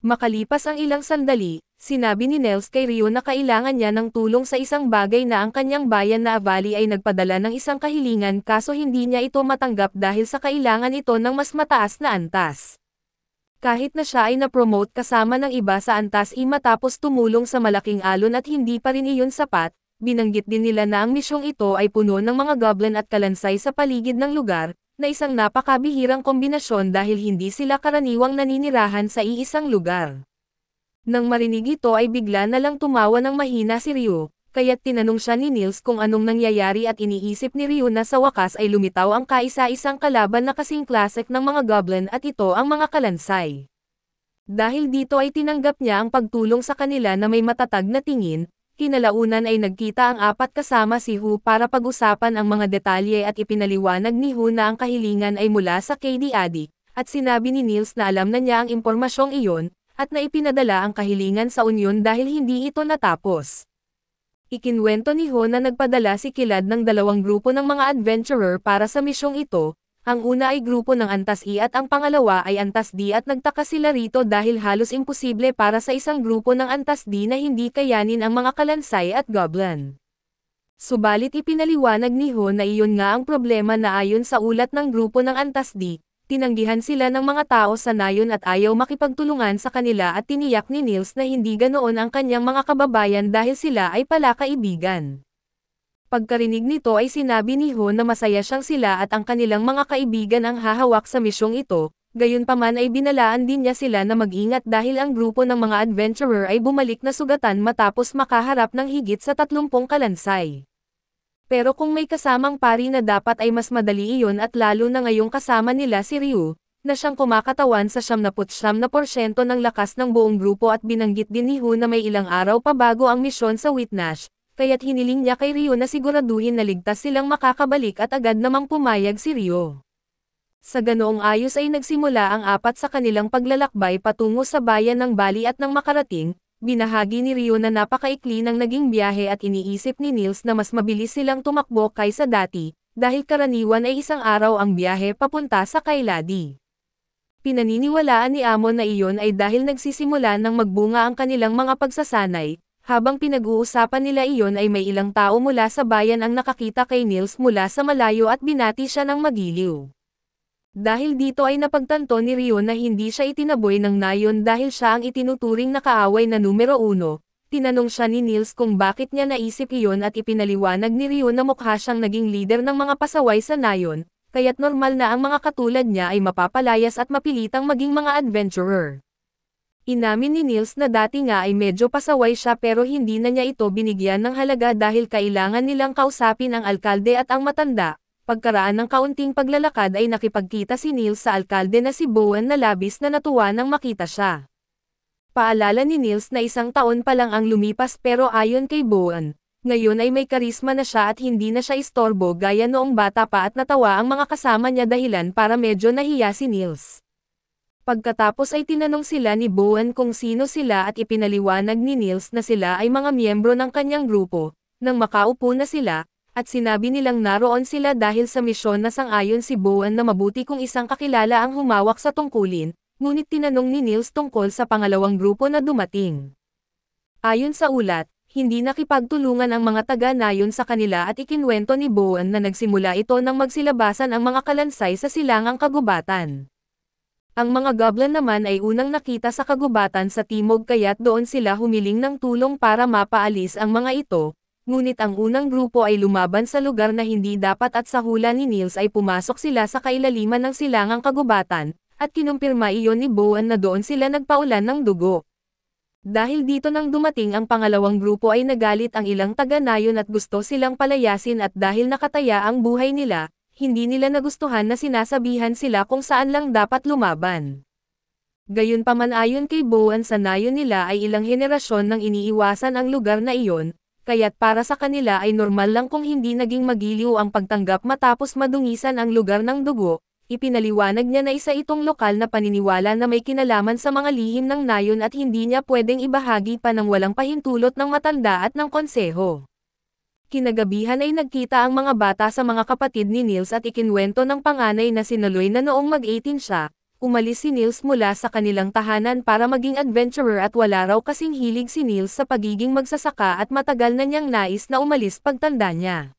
Makalipas ang ilang sandali, sinabi ni Nels kay Ryo na kailangan niya ng tulong sa isang bagay na ang kanyang bayan na Avali ay nagpadala ng isang kahilingan kaso hindi niya ito matanggap dahil sa kailangan ito ng mas mataas na antas. Kahit na siya ay na-promote kasama ng iba sa antas I matapos tumulong sa malaking alon at hindi pa rin iyon sapat, binanggit din nila na ang misyong ito ay puno ng mga goblin at kalansay sa paligid ng lugar, na isang napakabihirang kombinasyon dahil hindi sila karaniwang naninirahan sa iisang lugar. Nang marinig ito ay bigla na lang tumawa ng mahina si Ryo, kaya't tinanong siya ni Nils kung anong nangyayari at iniisip ni Ryo na sa wakas ay lumitaw ang kaisa-isang kalaban na kasing klasik ng mga goblin at ito ang mga kalansay. Dahil dito ay tinanggap niya ang pagtulong sa kanila na may matatag na tingin, kinalaunan ay nagkita ang apat kasama si Hu para pag-usapan ang mga detalye at ipinaliwanag ni Hu na ang kahilingan ay mula sa KD Addict, at sinabi ni Nils na alam na niya ang impormasyong iyon, at na ipinadala ang kahilingan sa Unyon dahil hindi ito natapos. Ikinwento ni Hu na nagpadala si Kilad ng dalawang grupo ng mga adventurer para sa misyong ito, ang una ay grupo ng Antas I at ang pangalawa ay Antas D at nagtaka sila rito dahil halos imposible para sa isang grupo ng Antas D na hindi kayanin ang mga kalansay at goblin. Subalit ipinaliwanag ni Hu na iyon nga ang problema na ayon sa ulat ng grupo ng Antas D, tinanggihan sila ng mga tao sa nayon at ayaw makipagtulungan sa kanila at tiniyak ni Nils na hindi ganoon ang kanyang mga kababayan dahil sila ay pala kaibigan. Pagkarinig nito ay sinabi ni Hu na masaya siyang sila at ang kanilang mga kaibigan ang hahawak sa misyong ito, gayunpaman ay binalaan din niya sila na mag-ingat dahil ang grupo ng mga adventurer ay bumalik na sugatan matapos makaharap ng higit sa 30 kalansay. Pero kung may kasamang pari na dapat ay mas madali iyon at lalo na ngayong kasama nila si Ryo, na siyang kumakatawan sa 79% ng lakas ng buong grupo at binanggit din ni Hu na may ilang araw pa bago ang misyon sa Witnash, kaya't hiniling niya kay Ryo na siguraduhin na ligtas silang makakabalik at agad namang pumayag si Ryo. Sa ganoong ayos ay nagsimula ang apat sa kanilang paglalakbay patungo sa bayan ng Bali at nang makarating, binahagi ni Ryo na napakaikli ng naging biyahe at iniisip ni Nils na mas mabilis silang tumakbo kaysa dati, dahil karaniwan ay isang araw ang biyahe papunta sa Kailadi. Pinaniniwalaan ni Amon na iyon ay dahil nagsisimula ng magbunga ang kanilang mga pagsasanay. Habang pinag-uusapan nila iyon ay may ilang tao mula sa bayan ang nakakita kay Nils mula sa malayo at binati siya ng magiliw. Dahil dito ay napagtanto ni Ryo na hindi siya itinaboy ng nayon dahil siya ang itinuturing na kaaway na numero 1, tinanong siya ni Nils kung bakit niya naisip iyon at ipinaliwanag ni Ryo na mukha siyang naging leader ng mga pasaway sa nayon, kaya't normal na ang mga katulad niya ay mapapalayas at mapilitang maging mga adventurer. Inamin ni Nils na dati nga ay medyo pasaway siya pero hindi na niya ito binigyan ng halaga dahil kailangan nilang kausapin ang alkalde at ang matanda. Pagkaraan ng kaunting paglalakad ay nakipagkita si Nils sa alkalde na si Bowen na labis na natuwa nang makita siya. Paalala ni Nils na 1 taon pa lang ang lumipas pero ayon kay Bowen, ngayon ay may karisma na siya at hindi na siya istorbo gaya noong bata pa at natawa ang mga kasama niya dahilan para medyo nahiya si Nils. Pagkatapos ay tinanong sila ni Bowen kung sino sila at ipinaliwanag ni Nils na sila ay mga miyembro ng kanyang grupo, nang makaupo na sila, at sinabi nilang naroon sila dahil sa misyon na sang-ayon si Bowen na mabuti kung isang kakilala ang humawak sa tungkulin, ngunit tinanong ni Nils tungkol sa pangalawang grupo na dumating. Ayon sa ulat, hindi nakipagtulungan ang mga taga-nayon sa kanila at ikinwento ni Bowen na nagsimula ito nang magsilabasan ang mga kalansay sa silangang kagubatan. Ang mga goblin naman ay unang nakita sa kagubatan sa timog kaya't doon sila humiling ng tulong para mapaalis ang mga ito, ngunit ang unang grupo ay lumaban sa lugar na hindi dapat at sa hula ni Nils ay pumasok sila sa kailaliman ng silangang kagubatan, at kinumpirma iyon ni Bowen na doon sila nagpaulan ng dugo. Dahil dito nang dumating ang pangalawang grupo ay nagalit ang ilang taga-nayon at gusto silang palayasin at dahil nakataya ang buhay nila, hindi nila nagustuhan na sinasabihan sila kung saan lang dapat lumaban. Gayunpaman ayon kay Bowen sa nayon nila ay ilang henerasyon nang iniiwasan ang lugar na iyon, kaya't para sa kanila ay normal lang kung hindi naging magiliw ang pagtanggap matapos madungisan ang lugar ng dugo. Ipinaliwanag niya na isa itong lokal na paniniwala na may kinalaman sa mga lihim ng nayon at hindi niya pwedeng ibahagi pa ng walang pahintulot ng matanda at ng konseho. Kinagabihan ay nagkita ang mga bata sa mga kapatid ni Nils at ikinwento ng panganay na si Naloy na noong mag-18 siya, umalis si Niels mula sa kanilang tahanan para maging adventurer at wala raw kasing hilig si Niels sa pagiging magsasaka at matagal na niyang nais na umalis pagtanda niya.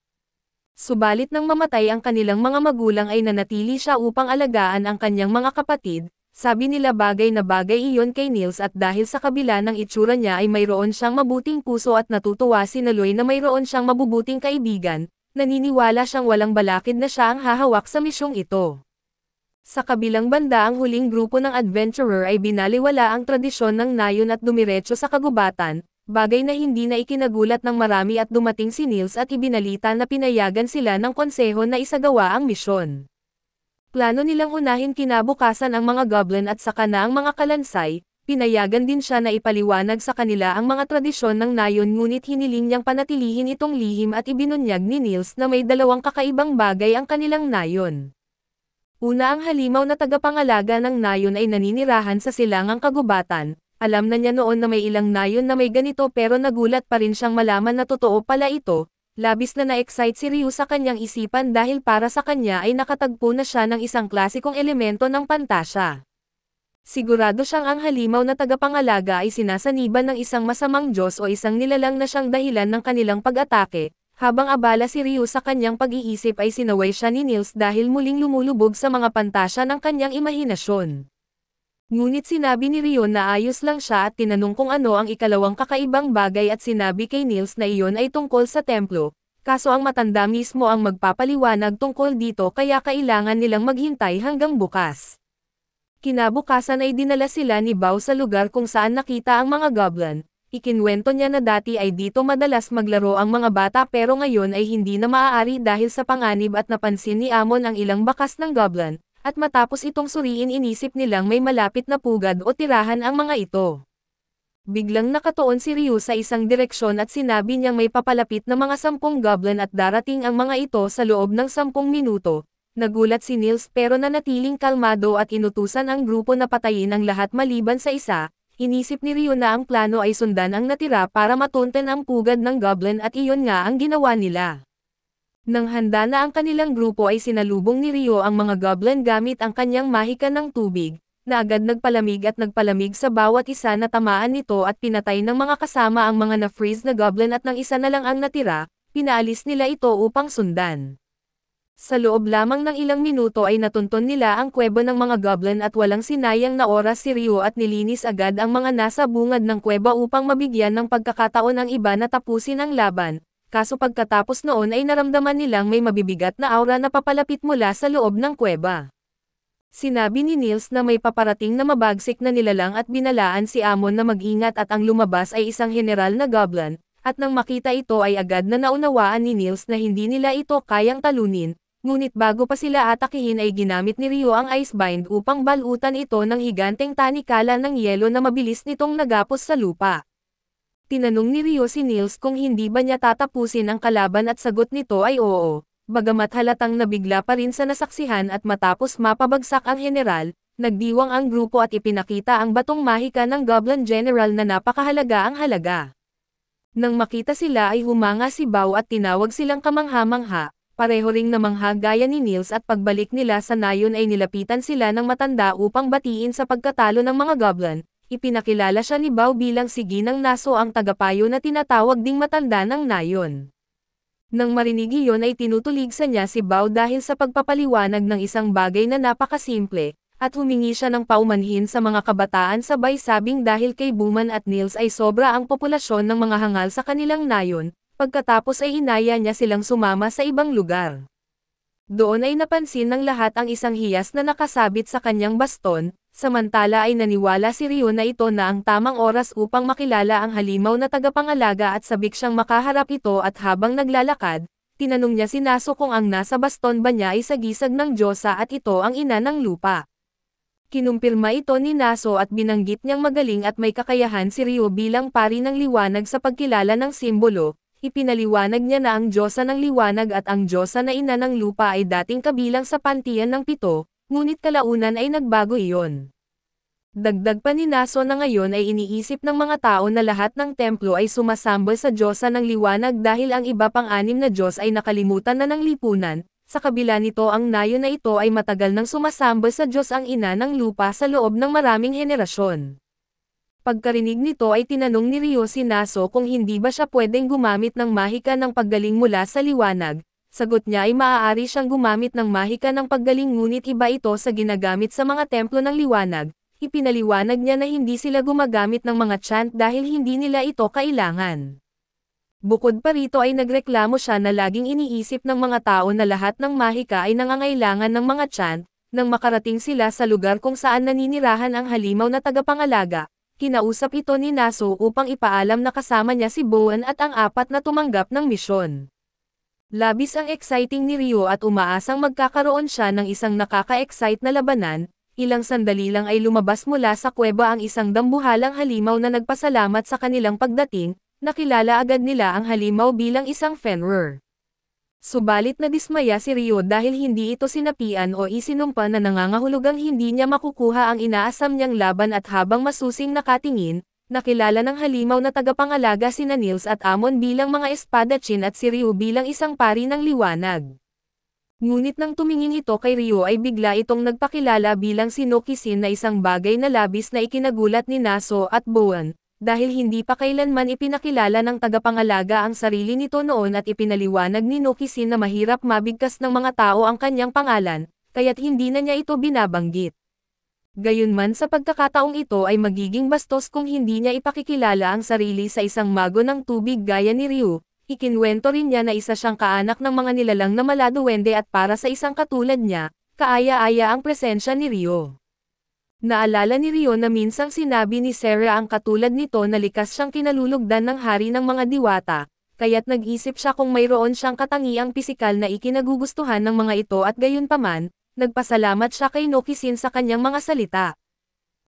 Subalit nang mamatay ang kanilang mga magulang ay nanatili siya upang alagaan ang kanyang mga kapatid. Sabi nila bagay na bagay iyon kay Niels at dahil sa kabila ng itsura niya ay mayroon siyang mabuting puso at natutuwa si Naloy na mayroon siyang mabubuting kaibigan, naniniwala siyang walang balakid na siya ang hahawak sa misyong ito. Sa kabilang banda ang huling grupo ng adventurer ay binaliwala ang tradisyon ng nayon at dumiretso sa kagubatan, bagay na hindi na ikinagulat ng marami at dumating si Niels at ibinalita na pinayagan sila ng konseho na isagawa ang misyon. Plano nilang unahin kinabukasan ang mga goblin at saka na ang mga kalansay, pinayagan din siya na ipaliwanag sa kanila ang mga tradisyon ng nayon ngunit hiniling niyang panatilihin itong lihim at ibinunyag ni Niels na may dalawang kakaibang bagay ang kanilang nayon. Una ang halimaw na tagapangalaga ng nayon ay naninirahan sa silangang kagubatan, alam na niya noon na may ilang nayon na may ganito pero nagulat pa rin siyang malaman na totoo pala ito. Labis na na-excite si Ryu sa kanyang isipan dahil para sa kanya ay nakatagpo na siya ng isang klasikong elemento ng pantasya. Sigurado siyang ang halimaw na tagapangalaga ay sinasaniban ng isang masamang Diyos o isang nilalang na siyang dahilan ng kanilang pag-atake. Habang abala si Ryu sa kanyang pag-iisip ay sinaway siya ni Niels dahil muling lumulubog sa mga pantasya ng kanyang imahinasyon. Ngunit sinabi ni Ryu na ayos lang siya at tinanong kung ano ang ikalawang kakaibang bagay at sinabi kay Niels na iyon ay tungkol sa templo, kaso ang matanda mismo ang magpapaliwanag tungkol dito kaya kailangan nilang maghintay hanggang bukas. Kinabukasan ay dinala sila ni Bao sa lugar kung saan nakita ang mga goblin. Ikinwento niya na dati ay dito madalas maglaro ang mga bata pero ngayon ay hindi na maaari dahil sa panganib at napansin ni Amon ang ilang bakas ng goblin. At matapos itong suriin inisip nilang may malapit na pugad o tirahan ang mga ito. Biglang nakatuon si Ryu sa isang direksyon at sinabi niyang may papalapit na mga 10 goblin at darating ang mga ito sa loob ng 10 minuto. Nagulat si Niels pero nanatiling kalmado at inutusan ang grupo na patayin ang lahat maliban sa isa. Inisip ni Ryu na ang plano ay sundan ang natira para matunten ang pugad ng goblin at iyon nga ang ginawa nila. Nang handa na ang kanilang grupo ay sinalubong ni Ryu ang mga goblin gamit ang kanyang mahika ng tubig, na agad nagpalamig at nagpalamig sa bawat isa na tamaan nito at pinatay ng mga kasama ang mga na-freeze na goblin at nang isa na lang ang natira, pinaalis nila ito upang sundan. Sa loob lamang ng ilang minuto ay natunton nila ang kuweba ng mga goblin at walang sinayang na oras si Ryu at nilinis agad ang mga nasa bungad ng kuweba upang mabigyan ng pagkakataon ang iba na tapusin ang laban. Kaso pagkatapos noon ay naramdaman nilang may mabibigat na aura na papalapit mula sa loob ng kuweba. Sinabi ni Niels na may paparating na mabagsik na nilalang at binalaan si Amon na mag-ingat at ang lumabas ay isang general na goblin, at nang makita ito ay agad na naunawaan ni Niels na hindi nila ito kayang talunin, ngunit bago pa sila atakihin ay ginamit ni Ryu ang Icebind upang balutan ito ng higanteng tanikala ng yelo na mabilis nitong nagapos sa lupa. Tinanong ni Ryu si Niels kung hindi ba niya tatapusin ang kalaban at sagot nito ay oo, bagamat halatang nabigla pa rin sa nasaksihan at matapos mapabagsak ang general, nagdiwang ang grupo at ipinakita ang batong mahika ng Goblin General na napakahalaga ang halaga. Nang makita sila ay humanga si Bao at tinawag silang kamangha-mangha, pareho ring namangha gaya ni Niels at pagbalik nila sa nayon ay nilapitan sila ng matanda upang batiin sa pagkatalo ng mga goblin. Ipinakilala siya ni Bao bilang si Ginang Naso ang tagapayo na tinatawag ding matanda ng nayon. Nang marinig iyon ay tinutulig sa niya si Bao dahil sa pagpapaliwanag ng isang bagay na napakasimple, at humingi siya ng paumanhin sa mga kabataan sabay sabing dahil kay Buman at Niels ay sobra ang populasyon ng mga hangal sa kanilang nayon, pagkatapos ay inaya niya silang sumama sa ibang lugar. Doon ay napansin ng lahat ang isang hiyas na nakasabit sa kanyang baston. Samantala ay naniwala si Ryu na ito na ang tamang oras upang makilala ang halimaw na tagapangalaga at sabik siyang makaharap ito at habang naglalakad, tinanong niya si Naso kung ang nasa baston ba niya ay sagisag ng Diyosa at ito ang ina ng lupa. Kinumpirma ito ni Naso at binanggit niyang magaling at may kakayahan si Ryu bilang pari ng liwanag sa pagkilala ng simbolo. Ipinaliwanag niya na ang Diyosa ng liwanag at ang Diyosa na ina ng lupa ay dating kabilang sa pantiyan ng 7. Ngunit kalaunan ay nagbago iyon. Dagdag pa ni Naso na ngayon ay iniisip ng mga tao na lahat ng templo ay sumasamba sa Diyosa ng liwanag dahil ang iba pang 6 na Diyos ay nakalimutan na ng lipunan. Sa kabila nito ang nayo na ito ay matagal nang sumasamba sa Diyos ang ina ng lupa sa loob ng maraming henerasyon. Pagkarinig nito ay tinanong ni Ryo si Naso kung hindi ba siya pwedeng gumamit ng mahika ng paggaling mula sa liwanag. Sagot niya ay maaari siyang gumamit ng mahika ng paggaling ngunit iba ito sa ginagamit sa mga templo ng liwanag. Ipinaliwanag niya na hindi sila gumagamit ng mga chant dahil hindi nila ito kailangan. Bukod pa rito ay nagreklamo siya na laging iniisip ng mga tao na lahat ng mahika ay nangangailangan ng mga chant. Nang makarating sila sa lugar kung saan naninirahan ang halimaw na tagapangalaga, kinausap ito ni Naso upang ipaalam na kasama niya si Boan at ang apat na tumanggap ng misyon. Labis ang exciting ni Ryo at umaasang magkakaroon siya ng isang nakaka-excite na labanan. Ilang sandali lang ay lumabas mula sa kuweba ang isang dambuhalang halimaw na nagpasalamat sa kanilang pagdating. Nakilala agad nila ang halimaw bilang isang Fenrir. Subalit nadismaya si Ryo dahil hindi ito sinapian o isinumpa na nangangahulugang hindi niya makukuha ang inaasam niyang laban at habang masusing nakatingin, nakilala ng halimaw na tagapangalaga sina Nils at Amon bilang mga espadachim at si Ryo bilang isang pari ng liwanag. Ngunit nang tumingin ito kay Ryo ay bigla itong nagpakilala bilang si Nokisin na isang bagay na labis na ikinagulat ni Naso at Boan. Dahil hindi pa kailanman ipinakilala ng tagapangalaga ang sarili nito noon at ipinaliwanag ni Nokisin na mahirap mabigkas ng mga tao ang kanyang pangalan, kaya't hindi na niya ito binabanggit. Gayunman sa pagkakataong ito ay magiging bastos kung hindi niya ipakikilala ang sarili sa isang mago ng tubig gaya ni Ryo. Ikinwento rin niya na isa siyang kaanak ng mga nilalang na maladuwende at para sa isang katulad niya, kaaya-aya ang presensya ni Ryo. Naalala ni Ryo na minsang sinabi ni Sarah ang katulad nito na likas siyang kinalulugdan ng hari ng mga diwata, kaya't nag-isip siya kung mayroon siyang katangiang pisikal na ikinagugustuhan ng mga ito at gayunpaman, nagpasalamat siya kay Nokisin sa kanyang mga salita.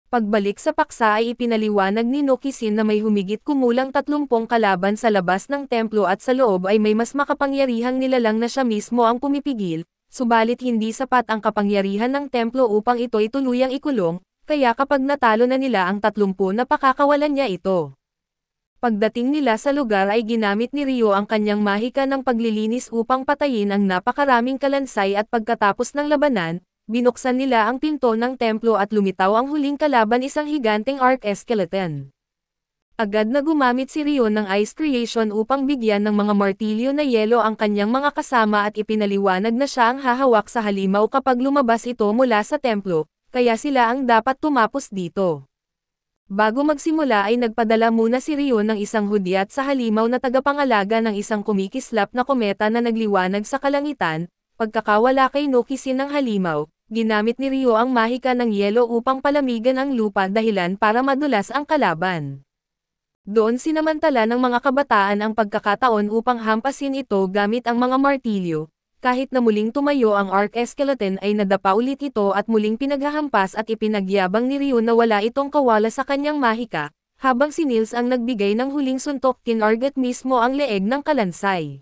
Pagbalik sa paksa ay ipinaliwanag ni Nokisin na may humigit kumulang 30 kalaban sa labas ng templo at sa loob ay may mas makapangyarihang nilalang na siya mismo ang pumipigil. Subalit hindi sapat ang kapangyarihan ng templo upang ito'y tuluyang ikulong, kaya kapag natalo na nila ang 30 napakakawalan niya ito. Pagdating nila sa lugar ay ginamit ni Ryo ang kanyang mahika ng paglilinis upang patayin ang napakaraming kalansay at pagkatapos ng labanan, binuksan nila ang pinto ng templo at lumitaw ang huling kalaban isang higanteng arc skeleton. Agad na gumamit si Ryo ng Ice Creation upang bigyan ng mga martilyo na yelo ang kanyang mga kasama at ipinaliwanag na siya ang hahawak sa halimaw kapag lumabas ito mula sa templo, kaya sila ang dapat tumapos dito. Bago magsimula ay nagpadala muna si Ryo ng isang hudyat sa halimaw na tagapangalaga ng isang kumikislap na kometa na nagliwanag sa kalangitan. Pagkakawala kay Nokisin ng halimaw, ginamit ni Ryo ang mahika ng yelo upang palamigan ang lupa dahilan para madulas ang kalaban. Doon sinamantala ng mga kabataan ang pagkakataon upang hampasin ito gamit ang mga martilyo. Kahit na muling tumayo ang arc skeleton ay nadapa ulit ito at muling pinaghahampas at ipinagyabang ni Ryo na wala itong kawala sa kanyang mahika, habang si Nils ang nagbigay ng huling suntok kinargat mismo ang leeg ng kalansay.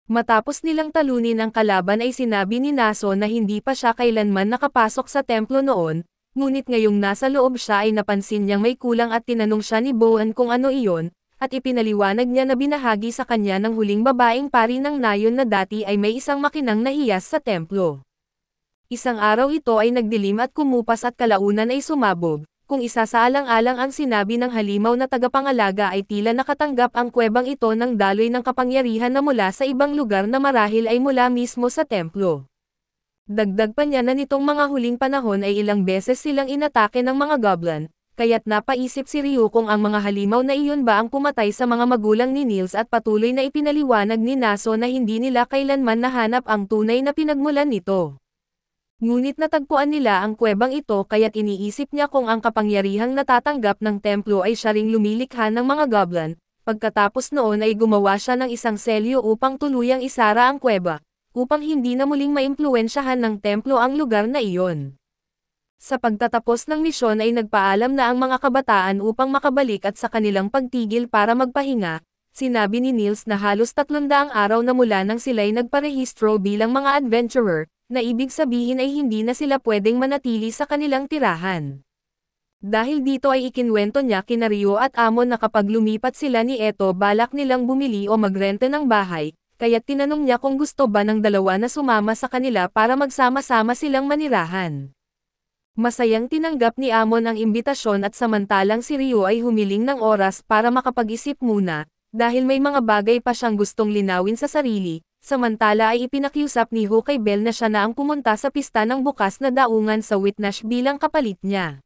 Matapos nilang talunin ang kalaban ay sinabi ni Naso na hindi pa siya kailanman nakapasok sa templo noon. Ngunit ngayong nasa loob siya ay napansin niyang may kulang at tinanong siya ni Boan kung ano iyon, at ipinaliwanag niya na binahagi sa kanya ng huling babaeng pari ng nayon na dati ay may isang makinang nahiyas sa templo. Isang araw ito ay nagdilim at kumupas at kalaunan ay sumabog, kung isa sa alang-alang ang sinabi ng halimaw na tagapangalaga ay tila nakatanggap ang kuwebang ito ng daloy ng kapangyarihan na mula sa ibang lugar na marahil ay mula mismo sa templo. Dagdag pa niya na nitong mga huling panahon ay ilang beses silang inatake ng mga goblin, kaya't napaisip si Ryo kung ang mga halimaw na iyon ba ang pumatay sa mga magulang ni Nils at patuloy na ipinaliwanag ni Naso na hindi nila kailanman nahanap ang tunay na pinagmulan nito. Ngunit natagpuan nila ang kuwebang ito kaya't iniisip niya kung ang kapangyarihang natatanggap ng templo ay siya ring lumilikha ng mga goblin. Pagkatapos noon ay gumawa siya ng isang selyo upang tuluyang isara ang kuweba, upang hindi na muling maimpluwensyahan ng templo ang lugar na iyon. Sa pagtatapos ng misyon ay nagpaalam na ang mga kabataan upang makabalik at sa kanilang pagtigil para magpahinga. Sinabi ni Nils na halos 300 araw na mula nang sila'y nagparehistro bilang mga adventurer, na ibig sabihin ay hindi na sila pwedeng manatili sa kanilang tirahan. Dahil dito ay ikinwento niya kina Ryo at Amon na kapag lumipat sila ni Eto balak nilang bumili o magrente ng bahay, kaya tinanong niya kung gusto ba ng dalawa na sumama sa kanila para magsama-sama silang manirahan. Masayang tinanggap ni Amon ang imbitasyon at samantalang si Ryo ay humiling ng oras para makapag-isip muna, dahil may mga bagay pa siyang gustong linawin sa sarili, samantala ay ipinakiusap ni Ho kay Belle na siya na ang pumunta sa pista ng bukas na daungan sa Whitnash bilang kapalit niya.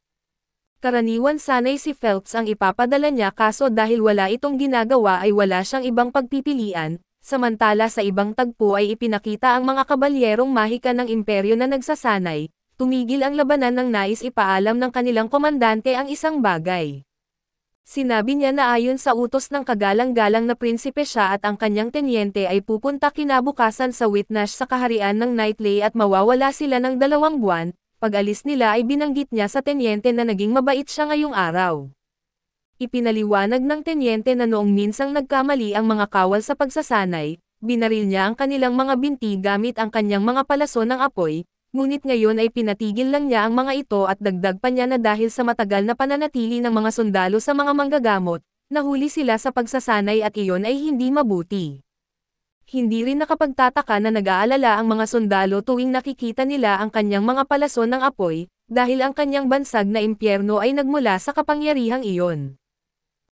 Karaniwan sanay si Phelps ang ipapadala niya kaso dahil wala itong ginagawa ay wala siyang ibang pagpipilian, samantala sa ibang tagpo ay ipinakita ang mga kabalyerong mahika ng imperyo na nagsasanay. Tumigil ang labanan nang nais ipaalam ng kanilang komandante ang isang bagay. Sinabi niya na ayon sa utos ng kagalang-galang na prinsipe siya at ang kanyang tenyente ay pupunta kinabukasan sa Whitnash sa kaharian ng Knightley at mawawala sila ng 2 buwan. Pag-alis nila ay binanggit niya sa tenyente na naging mabait siya ngayong araw. Ipinaliwanag ng tenyente na noong minsang nagkamali ang mga kawal sa pagsasanay, binaril niya ang kanilang mga binti gamit ang kanyang mga palaso ng apoy. Ngunit ngayon ay pinatigil lang niya ang mga ito at dagdag pa niya na dahil sa matagal na pananatili ng mga sundalo sa mga manggagamot, nahuli sila sa pagsasanay at iyon ay hindi mabuti. Hindi rin nakapagtataka na nag-aalala ang mga sundalo tuwing nakikita nila ang kanyang mga palason ng apoy, dahil ang kanyang bansag na impyerno ay nagmula sa kapangyarihang iyon.